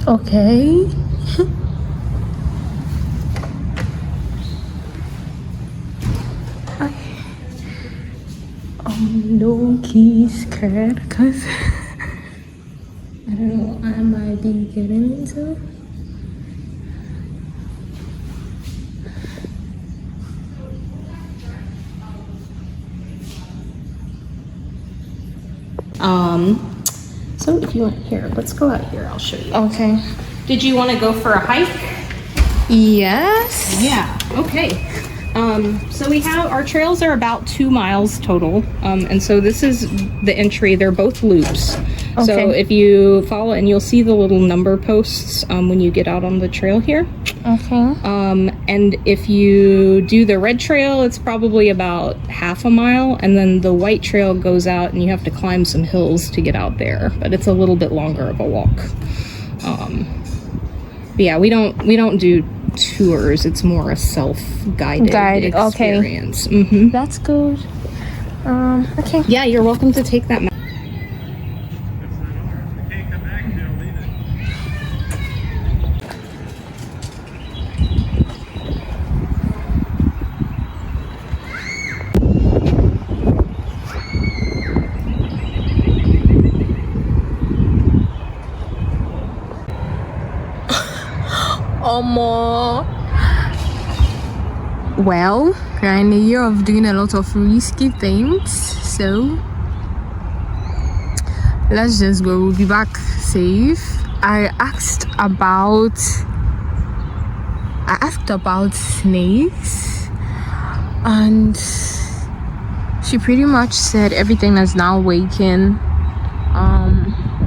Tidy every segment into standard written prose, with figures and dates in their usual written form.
Okay. I'm low-key scared because I don't know what I might be getting into. So if you want here, let's go out here. I'll show you. Okay. Did you want to go for a hike? Yes. Yeah. Okay. So we have our trails are about 2 miles total, and so this is the entry. They're both loops. Okay. So if you follow, and you'll see the little number posts when you get out on the trail here. Okay. And if you do the red trail, it's probably about half a mile, and then the white trail goes out, and you have to climb some hills to get out there. But it's a little bit longer of a walk. But yeah, we don't do tours. It's more a self-guided experience. Okay. Mm-hmm. That's good. Okay. Yeah, you're welcome to take that. Well, we're in a year of doing a lot of risky things, so let's just go. We'll be back safe. I asked about snakes, and she pretty much said everything is now waking.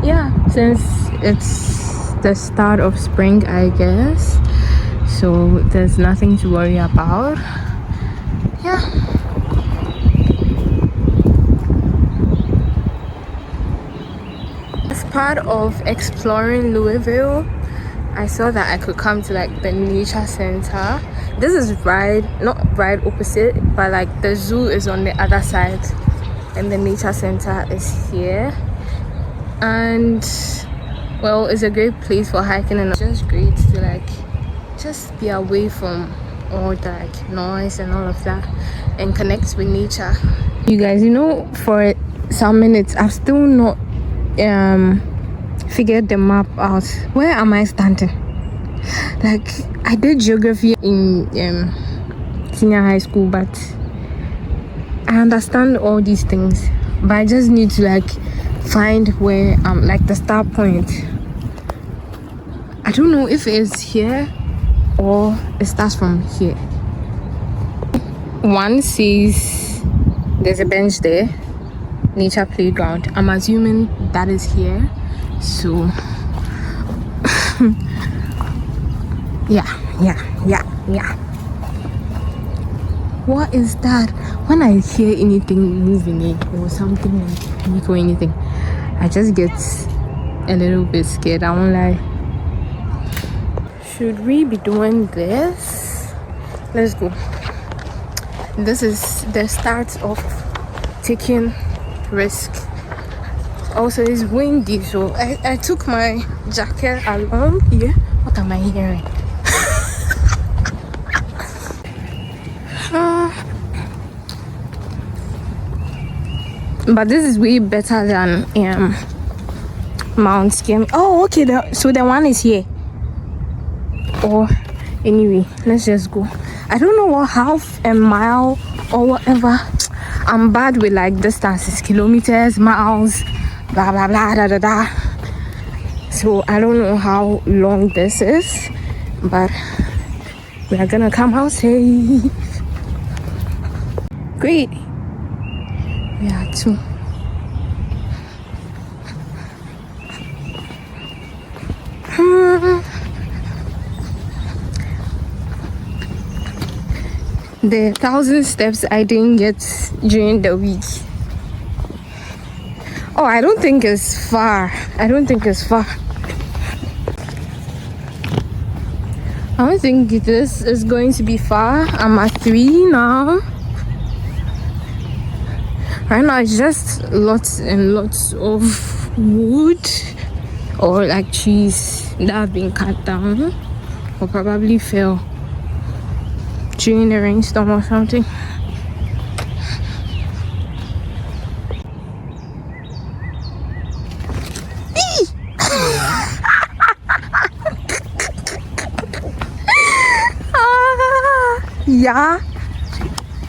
Yeah, since it's the start of spring, I guess, so there's nothing to worry about. Yeah. As part of exploring Louisville, I saw that I could come to like the nature center. This is not right opposite, but like the zoo is on the other side and the nature center is here. And well, it's a great place for hiking, and it's just great to like just be away from all the like noise and all of that and connect with nature. You guys, you know, for some minutes I've still not figured the map out. Where am I standing? Like, I did geography in senior high school, but I understand all these things, but I just need to like find where like the start point. I don't know if it's here or it starts from here. One says there's a bench there, nature playground. I'm assuming that is here, so yeah. What is that? When I hear anything moving or something like weak or anything, I just get a little bit scared, I won't lie. Should we be doing this? Let's go. This is the start of taking risk. Also, it's windy, so I took my jacket along here. What am I hearing? But this is way better than Mount Skim. Oh, okay. So the one is here. Or anyway, let's just go. I don't know what half a mile or whatever. I'm bad with like distances, kilometers, miles, blah blah blah da da da. So I don't know how long this is, but we are gonna come out safe. Great. We are two. The 1,000 steps I didn't get during the week. Oh, I don't think it's far. I don't think this is going to be far. I'm at 3 now. Right now it's just lots and lots of wood. or like trees that have been cut down or probably fell during the rainstorm or something.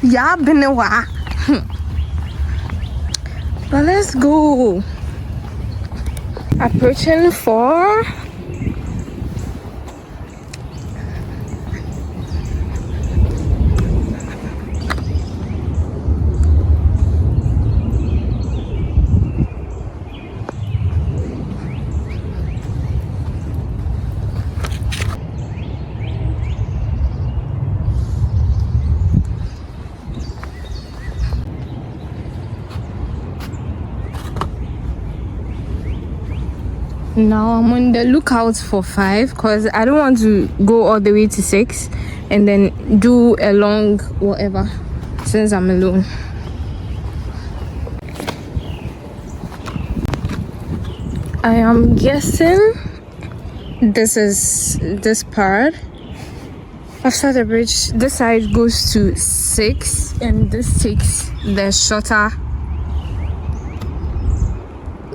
Yeah, Benewa. But let's go. Approaching for now. I'm on the lookout for 5 because I don't want to go all the way to 6 and then do a long whatever since I'm alone. I am guessing this is this part. After the bridge, this side goes to 6 and this takes the shorter.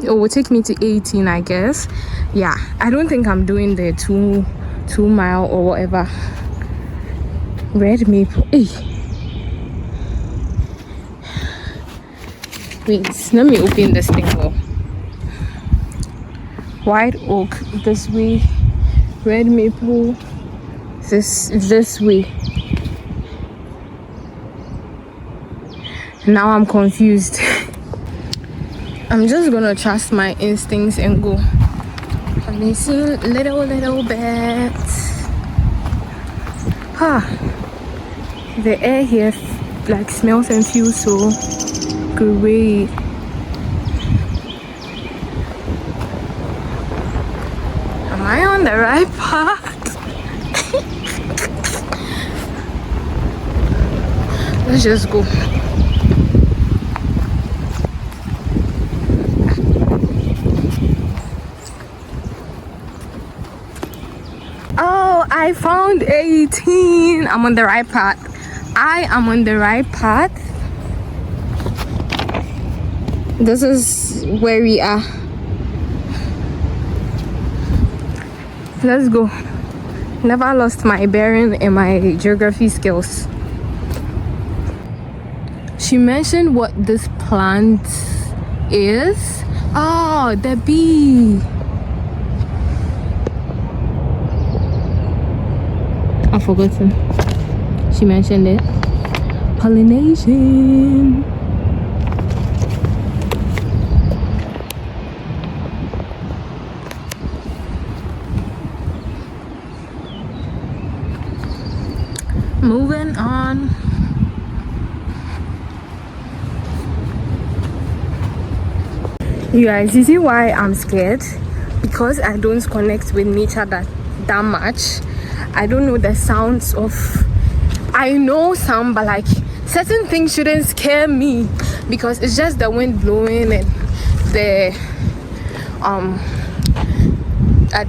It will take me to 18, I guess. Yeah, I don't think I'm doing the 2 mile or whatever. Red maple. Hey, wait, let me open this thing up. White oak this way, red maple this way. Now I'm confused. I'm just gonna trust my instincts and go. I've been seeing little bits. The air here like smells and feels so great. Am I on the right path? Let's just go. Oh, I found 18. I'm on the right path. I am on the right path. This is where we are. Let's go. Never lost my bearing and my geography skills. She mentioned what this plant is. Oh, the bee. I've forgotten. She mentioned it. Pollination. Moving on. You guys, you see why I'm scared? Because I don't connect with nature that much. I don't know the sounds of, I know some, but like certain things shouldn't scare me because it's just the wind blowing and the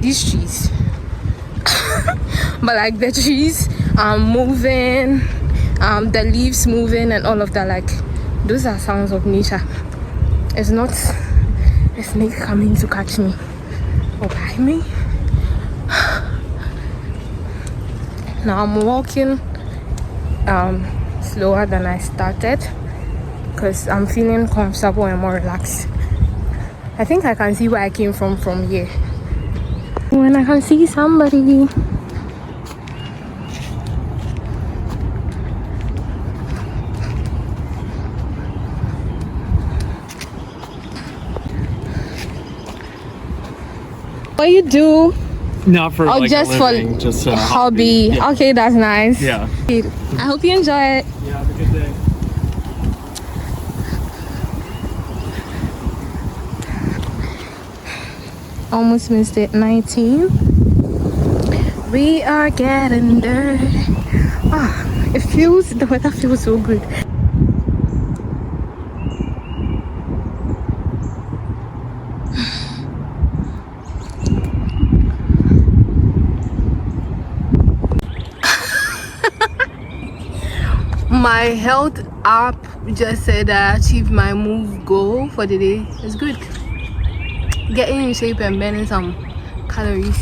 these trees. But like the trees moving, the leaves moving and all of that, like those are sounds of nature. It's not a snake coming to catch me or bite me. Now I'm walking slower than I started because I'm feeling comfortable and more relaxed. I think I can see where I came from here. When I can see somebody. What you do? Not for like just a living, for just a hobby. Yeah. Okay, that's nice. Yeah. I hope you enjoy it. Yeah, have a good day. Almost missed it. 19. We are getting there. The weather feels so good. My health app just said I achieved my move goal for the day. It's good. Getting in shape and burning some calories.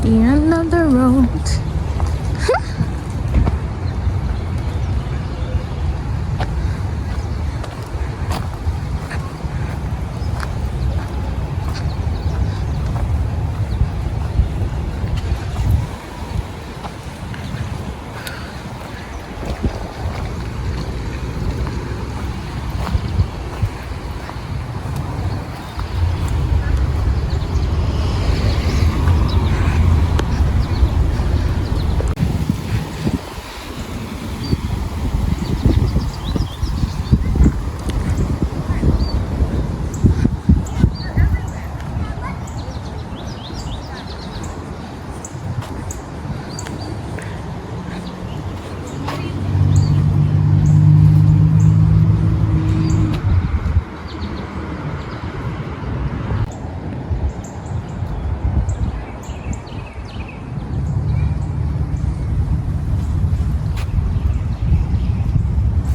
The end of the road.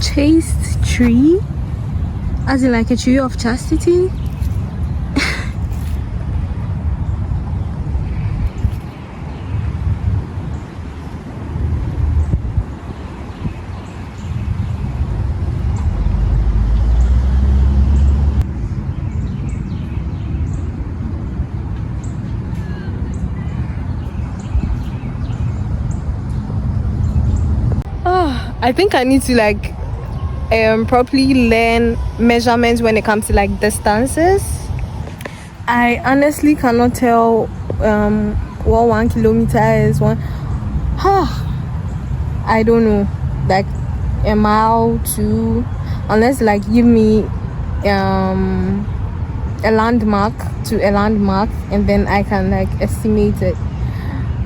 Chaste tree, as in like a tree of chastity. I think I need to like properly learn measurements when it comes to like distances. I honestly cannot tell what 1 kilometer is. I don't know, like a mile to, unless like give me a landmark to a landmark and then I can like estimate it.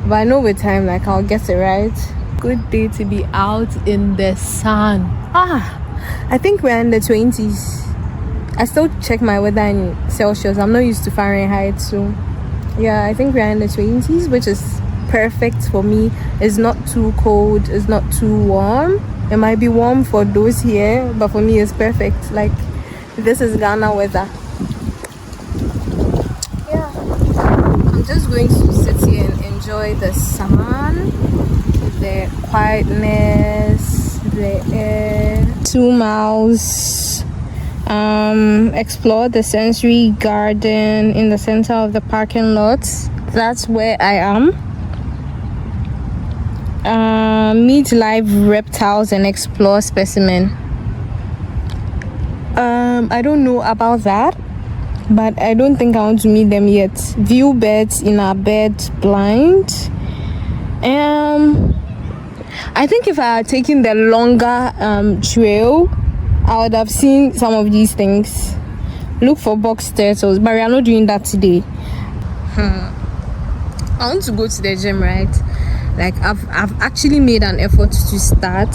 But I know with time like I'll get it right. Good day to be out in the sun. I think we're in the 20s. I still check my weather in Celsius. I'm not used to Fahrenheit, so yeah, I think we're in the 20s, which is perfect for me. It's not too cold, it's not too warm. It might be warm for those here, but for me it's perfect. Like, this is Ghana weather. Yeah, I'm just going to sit here and enjoy the sun, the quietness, the air. 2 miles. Explore the Centure garden in the center of the parking lot. That's where I am. Meet live reptiles and explore specimen. I don't know about that, but I don't think I want to meet them yet. View birds in our bird blind. I think if I had taken the longer trail, I would have seen some of these things. Look for box turtles, but we are not doing that today. I want to go to the gym, right? Like I've actually made an effort to start,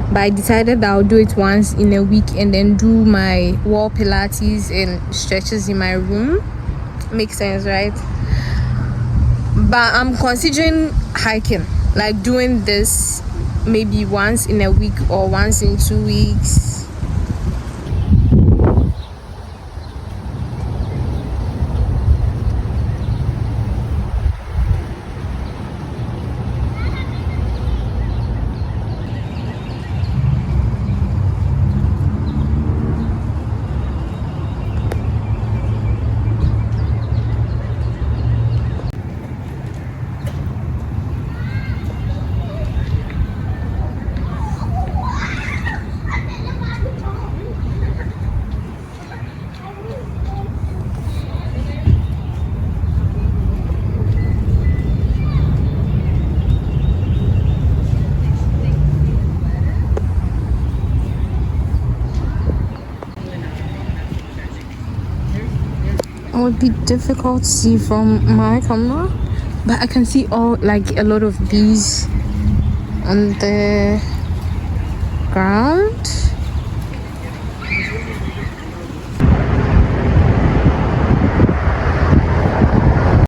but I decided that I'll do it once in a week and then do my wall pilates and stretches in my room. Makes sense, right? But I'm considering hiking, like doing this maybe once in a week or once in 2 weeks. It would be difficult to see from my camera, but I can see all like a lot of bees on the ground.